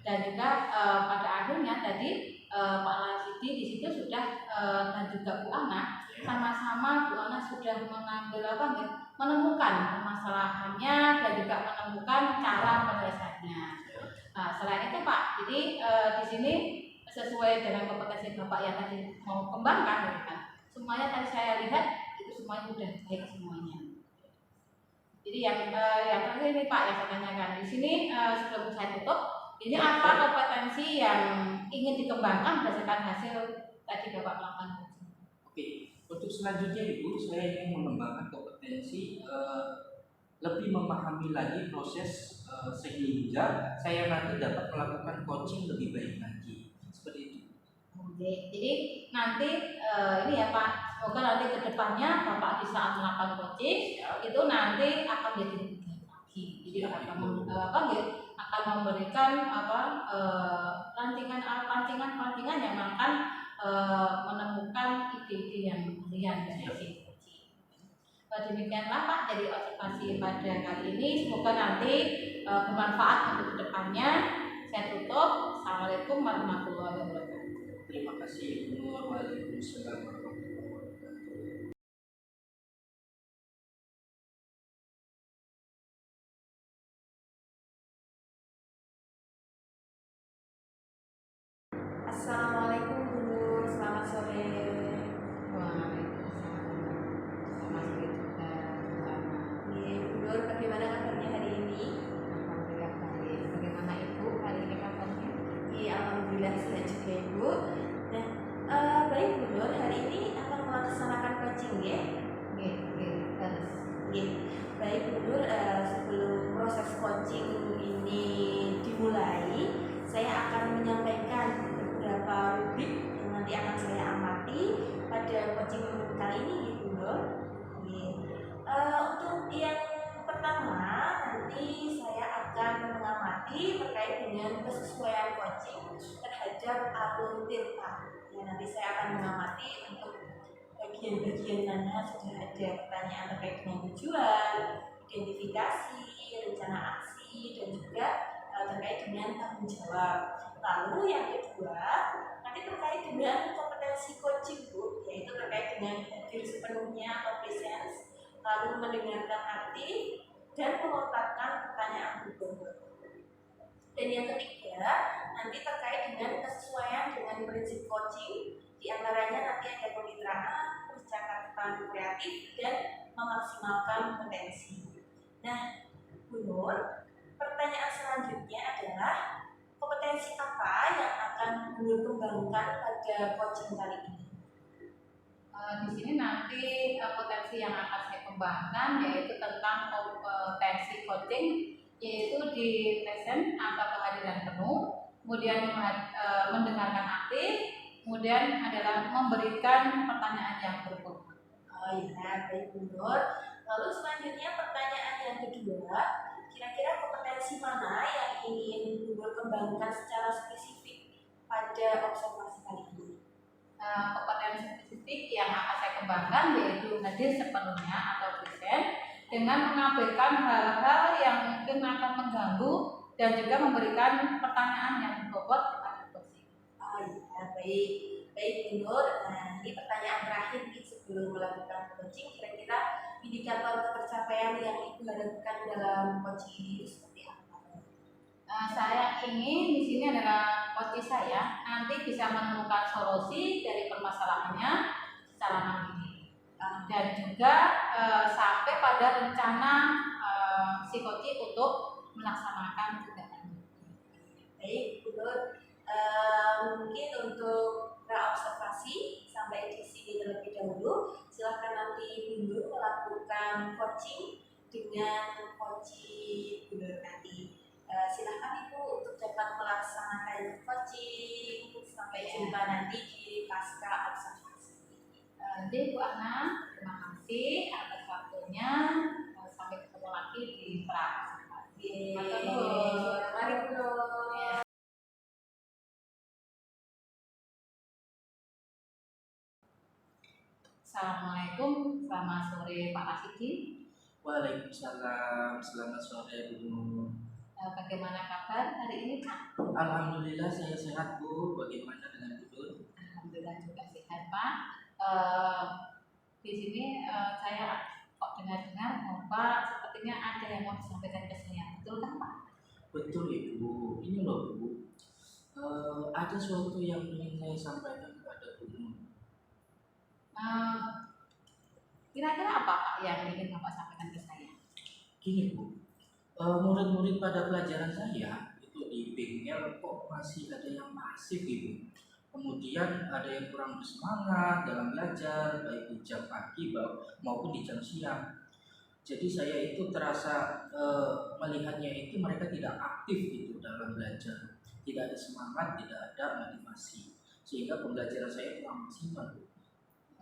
Dan juga pada akhirnya tadi Pak Rasidi di situ sudah dan juga Bu Ana sama-sama Bu Ana sudah mengambil menemukan permasalahannya dan juga menemukan cara penyelesaiannya. Nah, selain itu Pak, jadi di sini sesuai dengan kompetensi Bapak yang tadi mau kembangkan, kan? Semuanya tadi saya lihat itu semuanya sudah baik semuanya. Jadi yang terakhir ini Pak yang saya tanyakan di sini sebelum saya tutup, ini apa kompetensi yang ingin dikembangkan berdasarkan hasil tadi Bapak melakukan? Oke, untuk selanjutnya Ibu, saya ingin mengembangkan kompetensi lebih memahami lagi proses sehingga saya nanti dapat melakukan coaching lebih baik lagi. Seperti itu. Oke, jadi nanti ini ya Pak, semoga nanti kedepannya Bapak di saat melakukan coaching itu nanti akan jadi lebih baik lagi. Jadi akan memberikan rantingan yang akan menemukan ide-ide yang brilian dari si coaching. Demikianlah Pak dari observasi pada kali ini. Semoga nanti bermanfaat untuk kedepannya. Saya tutup. Assalamualaikum warahmatullahi wabarakatuh. Terima kasih. Waalaikumsalam. Assalamualaikum Bu Nur, selamat sore. Waalaikumsalam. Sama sore juga. Bu Nur, bagaimana kabarnya hari ini? Alhamdulillah baik. Bagaimana Ibu hari ini kabarnya? Alhamdulillah sehat juga Ibu. Nah, baik Bu Nur, hari ini akan melaksanakan coaching ya? Terus. Baik Bu Nur, sebelum proses coaching ini dimulai, saya akan menyampaikan beberapa rubrik yang nanti akan saya amati pada coaching kali ini Bu Nur. Untuk yang pertama, nanti saya akan mengamati terkait dengan kesesuaian coaching terhadap alur tirta. Ya, nanti saya akan mengamati untuk bagian-bagian mana sudah ada pertanyaan terkait dengan tujuan, identifikasi, rencana aksi, dan juga terkait dengan tanggung jawab. Lalu yang kedua, nanti terkait dengan kompetensi coaching Bu, yaitu terkait dengan hadir sepenuhnya atau presence, lalu mendengarkan aktif, dan melontarkan pertanyaan Bu. Dan yang ketiga, nanti terkait dengan kesesuaian dengan prinsip coaching, diantaranya nanti ada kemitraan, percakapan kreatif, dan memaksimalkan potensi. Nah, Bu Nur, pertanyaan selanjutnya adalah kompetensi apa yang akan Bu Nur kembangkan pada coaching kali ini? Di sini nanti potensi yang akan saya kembangkan yaitu tentang kompetensi coaching, yaitu di present atau kehadiran penuh, kemudian mendengarkan aktif, kemudian adalah memberikan pertanyaan yang berbobot. Baik Bu Nur. Lalu selanjutnya pertanyaan yang kedua, kira-kira kompetensi mana yang ingin Bu Nur kembangkan secara spesifik pada observasi kali ini? Kompetensi spesifik yang akan saya kembangkan yaitu hadir sepenuhnya atau present dengan mengabaikan hal-hal yang mungkin akan mengganggu dan juga memberikan pertanyaan yang berbobot kepada coaching. Baik Bu Nur. Nah, ini pertanyaan terakhir nih sebelum melakukan coaching, kira-kira indikator tercapaian yang Ibu harapkan dalam coaching ini seperti apa? Saya ingin di sini adalah coach saya nanti bisa menemukan solusi dari permasalahannya secara mandiri dan juga sampai pada rencana si coach untuk melaksanakan tindakan. Baik Bu Nur, mungkin untuk observasi sampai di sini terlebih dahulu. Silahkan nanti Bu Nur melakukan coaching dengan coaching Bu Nur nanti. Silahkan Ibu untuk dapat melaksanakan coaching. Sampai jumpa nanti di pasca observasi. Jadi Bu Ana, terima kasih atas waktunya. Sampai ketemu lagi di pra observasi. Mari Bu Nur. Assalamualaikum, selamat sore Pak Rasidi. Waalaikumsalam, selamat sore Bu Nur. Bagaimana kabar hari ini Pak? Alhamdulillah saya sehat Bu. Bagaimana dengan Bu Nur? Alhamdulillah juga sehat Pak. Di sini saya kok dengar-dengar Bapak sepertinya ada yang mau disampaikan ke saya, betul kan Pak? Betul Ibu. Ini loh Bu. Ada sesuatu yang ingin saya sampaikan kepada Bu Nur. Kira-kira apa Pak yang ingin Bapak sampaikan ke saya? Gini Bu, murid-murid pada pelajaran saya itu di bengkel kok masih ada yang pasif Ibu. Kemudian ada yang kurang bersemangat dalam belajar, baik di jam pagi maupun di jam siang. Jadi saya itu terasa melihatnya itu mereka tidak aktif gitu dalam belajar, tidak ada semangat, tidak ada motivasi, sehingga pembelajaran saya kurang maksimal.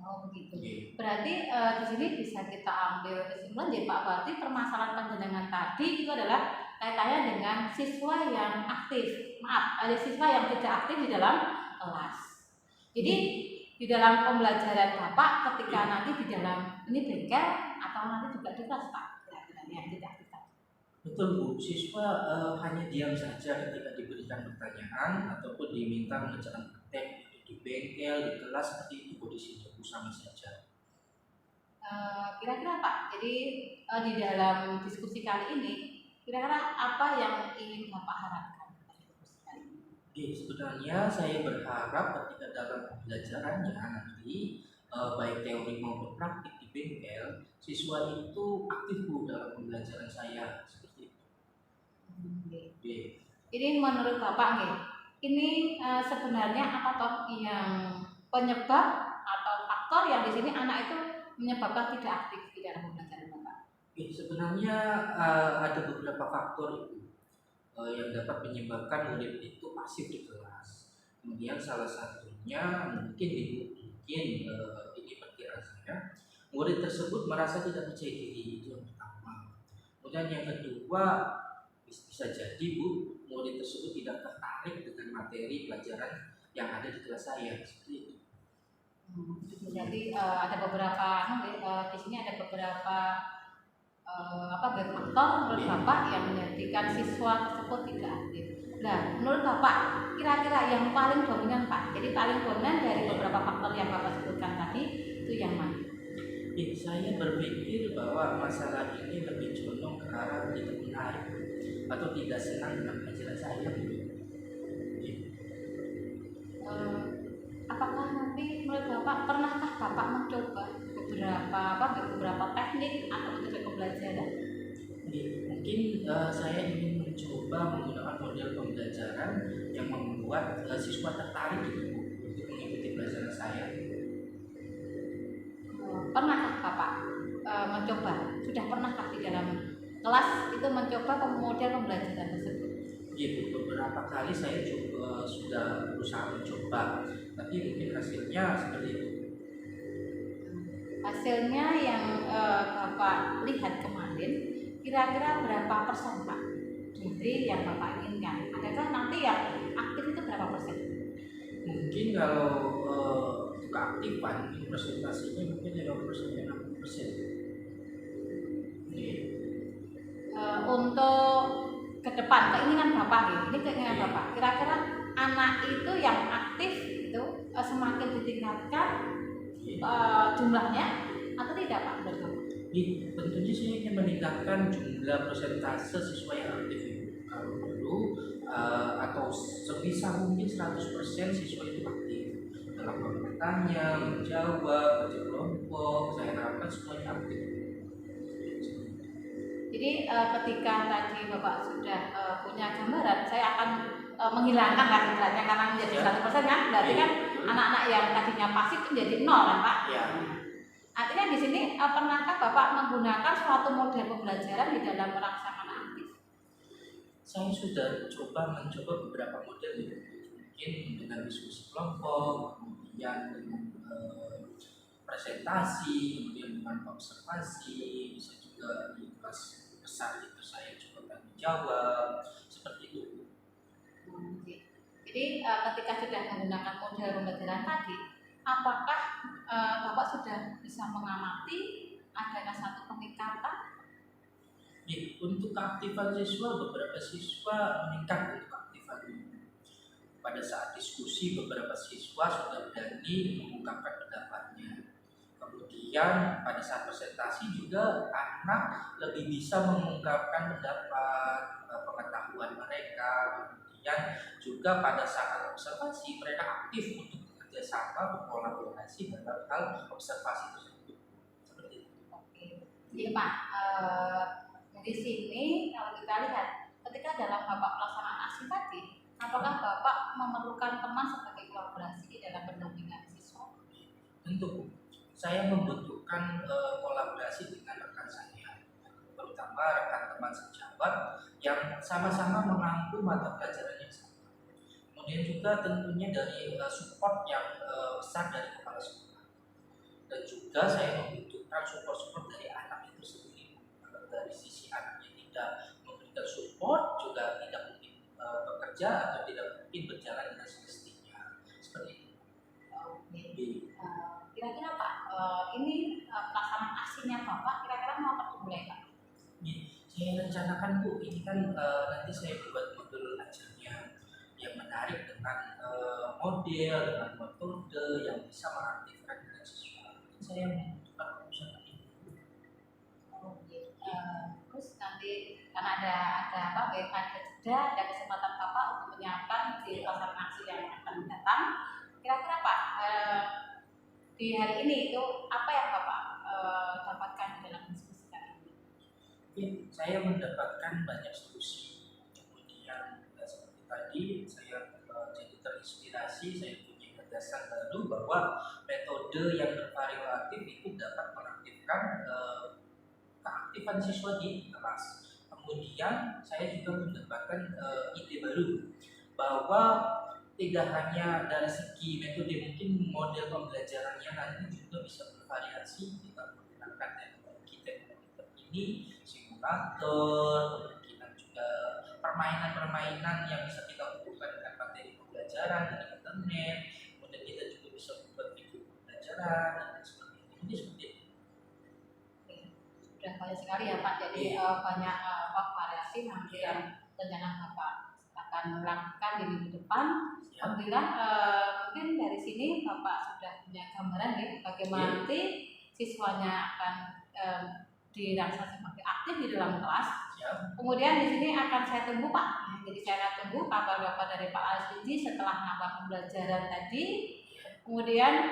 Oh begitu. Yeah. Berarti di sini bisa kita ambil kesimpulan ya Pak, berarti permasalahan panjenengan tadi itu adalah kaitannya dengan siswa yang aktif. Maaf, ada siswa yang tidak aktif di dalam kelas. Jadi di dalam pembelajaran Bapak ketika nanti di dalam ini bengkel atau nanti juga di kelas Pak, yang tidak aktif. Betul Bu, siswa hanya diam saja ketika diberikan pertanyaan ataupun diminta mengerjakan praktek di bengkel, di kelas seperti itu kondisi Bu sama saja. Kira-kira Pak, jadi di dalam diskusi kali ini kira-kira apa yang ingin Bapak harapkan dari diskusi kali ini? Oke, sebenarnya saya berharap ketika dalam pembelajarannya nanti baik teori maupun praktik di bengkel, siswa itu aktif Bu dalam pembelajaran saya seperti itu. Oke. Ini menurut Bapak nih, ini sebenarnya apa toh yang penyebab atau faktor yang di sini anak itu menyebabkan tidak aktif di dalam pembelajaran Bapak? Oke, sebenarnya ada beberapa faktor itu yang dapat menyebabkan murid itu pasif di kelas. Kemudian salah satunya mungkin ini perkiraan saya, murid tersebut merasa tidak percaya diri, itu yang pertama. Kemudian yang kedua, bisa jadi Bu, murid tersebut tidak tertarik dengan materi pelajaran yang ada di kelas saya seperti itu. Jadi ada beberapa di sini ada beberapa faktor menurut Bapak yang menjadikan siswa tersebut tidak aktif. Nah, menurut Bapak kira-kira yang paling dominan Pak, jadi paling dominan dari beberapa faktor yang Bapak sebutkan tadi itu yang mana? Saya berpikir bahwa masalah ini lebih condong ke arah tidak menarik atau tidak senang dengan pelajaran saya. Apakah nanti menurut Bapak pernahkah Bapak mencoba beberapa teknik atau metode pembelajaran? Mungkin saya ingin mencoba menggunakan model pembelajaran yang membuat siswa tertarik gitu untuk mengikuti pelajaran saya. Pernahkah Bapak mencoba? Sudah pernahkah di dalam kelas itu mencoba model pembelajaran tersebut? Beberapa kali saya sudah berusaha mencoba, tapi mungkin hasilnya seperti itu. Hasilnya yang Bapak lihat kemarin, kira-kira berapa persen Pak dari yang Bapak inginkan? Adakah nanti yang aktif itu berapa persen? Mungkin kalau keaktifan, presentasinya mungkin 50%-60%. Untuk ke depan keinginan Bapak ini keinginan Bapak, kira-kira anak itu yang aktif itu semakin ditingkatkan jumlahnya atau tidak Pak? Tentunya saya ingin meningkatkan jumlah persentase siswa yang aktif kalau dulu atau sebisa mungkin 100% siswa itu aktif dalam bertanya, menjawab, kerja kelompok. Saya harapkan semuanya aktif. Jadi ketika tadi Bapak sudah punya gambaran, saya akan menghilangkan istilahnya karena menjadi 100% kan, berarti kan anak-anak yang tadinya pasif menjadi 0 kan Pak? Ya. Artinya di sini pernahkah Bapak menggunakan suatu model pembelajaran di dalam merangsang anak aktif? Saya sudah mencoba beberapa model itu, mungkin dengan diskusi kelompok, kemudian dengan presentasi, kemudian dengan observasi, bisa juga di kelas besar itu saya coba tanya jawab seperti itu. Jadi ketika sudah menggunakan model pembelajaran tadi, apakah Bapak sudah bisa mengamati adanya satu peningkatan? Untuk keaktifan siswa, beberapa siswa meningkat untuk keaktifannya. Pada saat diskusi, beberapa siswa sudah berani mengungkapkan pendapatnya. Kemudian pada saat presentasi juga anak lebih bisa mengungkapkan pendapat, pengetahuan mereka. Kemudian juga pada saat observasi mereka aktif untuk bekerja sama, berkolaborasi dalam hal observasi tersebut. Seperti itu. Oke. Jadi Pak, di sini kalau kita lihat ketika dalam Bapak pelaksanaan aksi tadi, apakah Bapak memerlukan teman sebagai kolaborasi di dalam pendampingan siswa? Tentu, saya membutuhkan kolaborasi dengan rekan saya, terutama rekan teman sejawat yang sama-sama mengampu mata pelajaran yang sama. Kemudian juga tentunya dari support yang besar dari kepala sekolah. Dan juga saya membutuhkan support dari anak itu sendiri. Kalau dari sisi anaknya tidak memberikan support, juga tidak mungkin bekerja atau tidak mungkin berjalan dengan semestinya. Seperti itu. Kira-kira Pak, ini pelaksanaan aksinya Bapak kira-kira mau apa mulai Pak? Saya rencanakan Bu, ini kan nanti saya buat modul ajarnya yang menarik dengan model, dengan metode yang bisa mengaktifkan dengan siswa. Saya membutuhkan usaha ini. Terus nanti karena ada jeda, ada kesempatan Bapak untuk menyiapkan di pelaksanaan aksi yang akan datang. Kira-kira Pak, di hari ini itu apa yang Bapak dapatkan dalam diskusi kali ini? Mungkin saya mendapatkan banyak solusi. Kemudian seperti tadi saya jadi terinspirasi, saya punya gagasan baru bahwa metode yang bervariatif itu dapat mengaktifkan keaktifan siswa di kelas. Kemudian saya juga mendapatkan ide baru bahwa tidak hanya dari segi metode, mungkin model pembelajarannya nanti juga bisa bervariasi. Kita menggunakan teknologi ini, simulator, kemungkinan juga permainan-permainan yang bisa kita hubungkan dengan materi pembelajaran dari internet. Kemudian kita juga bisa membuat video pembelajaran dan seperti itu. Jadi seperti itu. Sudah banyak sekali ya Pak, jadi banyak variasi nanti yang rencana Bapak akan melakukan di minggu depan. Alhamdulillah, mungkin dari sini Bapak sudah punya gambaran ya bagaimana nanti siswanya akan dirangsang semakin aktif di dalam kelas. Kemudian di sini akan saya tunggu Pak. Jadi saya akan tunggu kabar Bapak dari Pak Alsiji setelah nambah pembelajaran tadi. Kemudian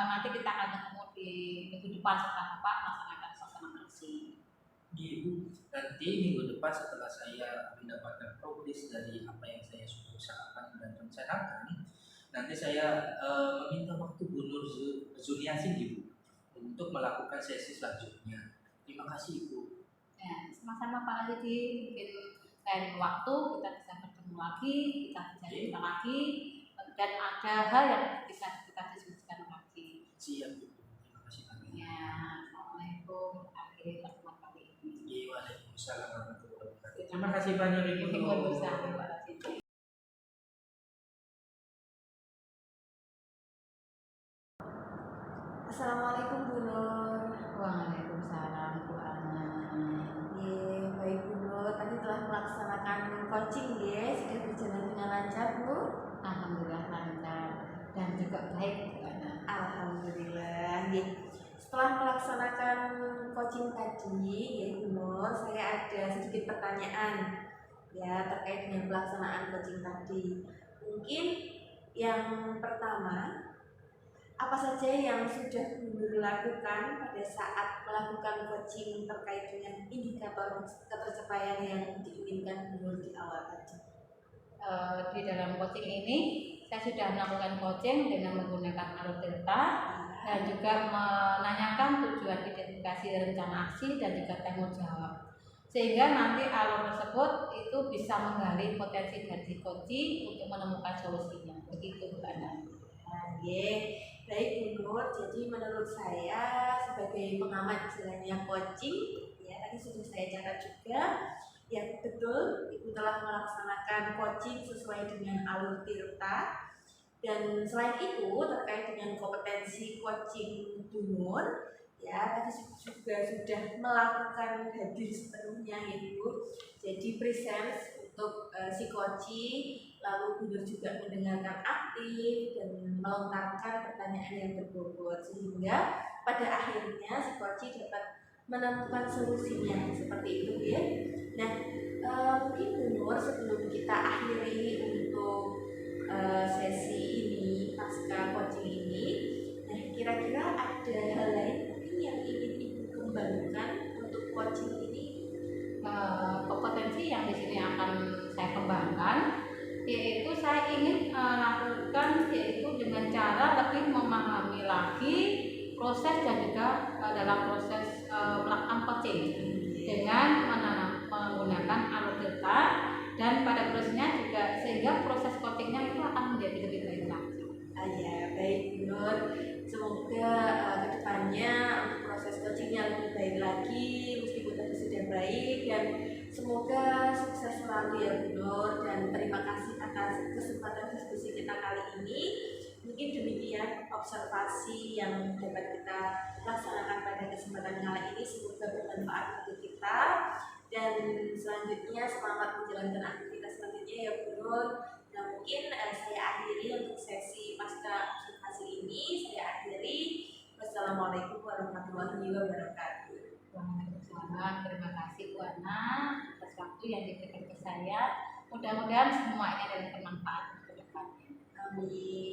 nanti kita akan ketemu di minggu depan setelah Bapak melaksanakan suasana aksi. Nanti minggu depan setelah saya mendapatkan progres dari apa yang saya sudah usahakan dan rencanakan, nanti saya meminta waktu Bu Nur Zuniasin Ibu untuk melakukan sesi selanjutnya. Terima kasih Ibu. Ya, sama-sama Pak Alsiji. Mungkin lain waktu kita bisa bertemu lagi, kita bisa cerita lagi, dan ada hal yang bisa kita diskusikan lagi. Siap Ibu. Terima kasih banyak. Ya, assalamualaikum. Akhirnya pertemuan kali ini. Waalaikumsalam warahmatullahi wabarakatuh. Terima kasih banyak Ibu. Waalaikumsalam Pak Alsiji. Assalamualaikum Bu Nur. Waalaikumsalam Bu Ana. Baik Bu Nur, tadi telah melaksanakan coaching ya, sudah berjalan dengan lancar Bu? Alhamdulillah lancar dan juga baik Bu Ana. Alhamdulillah. Setelah melaksanakan coaching tadi ya Bu Nur, saya ada sedikit pertanyaan ya terkait dengan pelaksanaan coaching tadi. Mungkin yang pertama, apa saja yang sudah Bu Nur lakukan pada saat melakukan coaching terkait dengan indikator ketercapaian yang diinginkan Bu Nur di awal tadi? Di dalam coaching ini saya sudah melakukan coaching dengan menggunakan alur delta dan juga menanyakan tujuan identifikasi rencana aksi dan juga tanggung jawab, sehingga nanti alur tersebut itu bisa menggali potensi dari si coaching untuk menemukan solusinya. Begitu Bu Ana. Baik Bu Nur, jadi menurut saya sebagai pengamat istilahnya coaching ya, tadi sudah saya catat juga ya, betul Ibu telah melaksanakan coaching sesuai dengan alur tirta. Dan selain itu terkait dengan kompetensi coaching Bu Nur ya, tadi juga sudah melakukan hadir sepenuhnya ya Bu. Jadi present untuk si coaching, lalu Bu Nur juga mendengarkan aktif dan melontarkan pertanyaan yang berbobot, sehingga pada akhirnya si coaching dapat menemukan solusinya seperti itu ya. Nah, mungkin Bu Nur sebelum kita akhiri untuk sesi ini pasca coaching ini, nah kira-kira ada hal lain mungkin yang ingin Ibu kembangkan untuk coaching ini? Kompetensi yang di sini akan saya kembangkan yaitu saya ingin lakukan yaitu dengan cara lebih memahami lagi proses dan juga dalam proses melakukan coaching dengan menggunakan alur delta, dan pada prosesnya juga sehingga proses coachingnya itu akan menjadi lebih baik lagi. Ya baik Bu Nur, semoga kedepannya untuk proses coachingnya lebih baik lagi meskipun tadi sudah baik, dan semoga sukses selalu ya Bu Nur, dan terima kasih atas kesempatan diskusi kita kali ini. Mungkin demikian observasi yang dapat kita laksanakan pada kesempatan kali ini, semoga bermanfaat untuk kita, dan selanjutnya selamat menjalankan aktivitas selanjutnya ya Bu Nur. Nah mungkin saya akhiri untuk sesi pasca observasi ini, saya akhiri. Wassalamualaikum warahmatullahi wabarakatuh. Waalaikumsalam. Terima kasih Bu Ana atas waktu yang diberikan ke saya. Mudah-mudahan semua ini ada bermanfaat ke depannya. Amin.